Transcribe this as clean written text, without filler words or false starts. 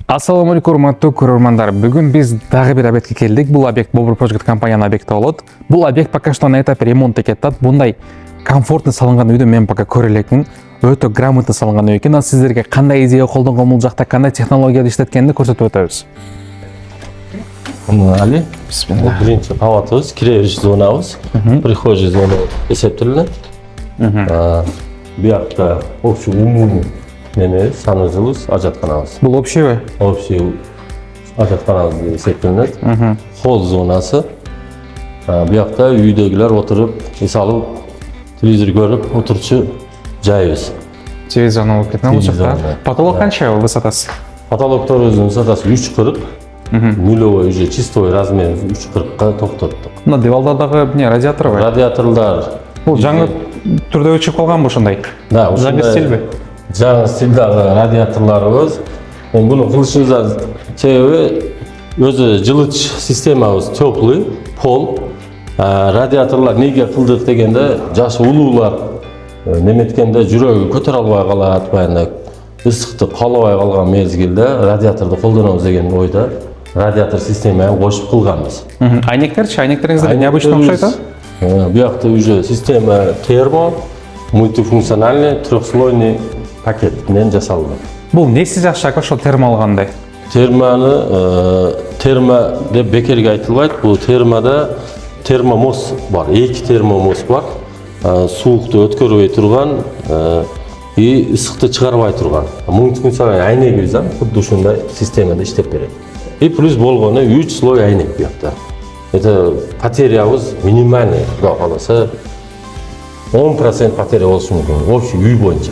Ассаламу алейкум, урматтуу көрөрмандар. Бүгүн биз дагы бир объектке келдик. Бул объект Bobur Project компаниянын объекти болот. Бул объект пока что на этапе ремонтта кетат. Bunday комфортно салынган үйдү мен пока көрө элекмин. Өтө грамотно салынган үй экен. Ал сиздерге кандай идея колдонгон, бул жакта кандай технологияды иштеткенди көрсөтүп өтөбүз. Али, Бисмилlah. биринчи кабатыбыз, кире бериш зонабыз, прихожий зона эсептелинет. Буякта общий умумий неме санузелибиз, ажатканабыз. Бул общий. Общий ажатканабыз деп эсептелинет. Холл зонасы. Буякта үйдөгүлөр отуруп, мисалы телевизор көрүп отурчу жайыбыз. Телевизорун алып кеткен бул жакта. Потолок канча высотасы? Потолокторубуздун высотасы 3,40. Нулевой уже чистовой размер 3,40ка токтоттук. Мына дивалдардагы эмне радиатор бар. Радиаторлор Бул жаңы түрдө өчүп калганбы ушундай? да, Жаңы стилби? жаңы стилдагы радиаторлорубуз. Муну кылышыбыздын себеби өзү жылыч системабыз теплый, пол. Радиаторлор неге кылдык дегенде жашы улуулар неметкенде жүрөгү көтөрө албай калат, баягы ысыкты каалабай калган мезгилде радиаторду колдонобуз деген ойдо радиатор системаны кошуп кылганбыз. Айнектерчи, айнектериңизде необычно окшойт а? Буякта уже система термо, мультифункциональный, трехслойный пакет менен жасалган. Бул неси жакшы ошол термо алгандай? Терманы термо деп бекерге айтылбайт. Бул термода термомост бар. Эки термомост бар. Суукту өткөрбөй турган и ысыкты чыгарбай турган. Мультифункциональный айнегибиз кудду ушундай системада иштеп берет. И плюс болгону 3 слой айнек буякта. Это потерябыз минимальный, кудай кааласа 10% потеря болушу мүмкүн. Общий үй боюнча.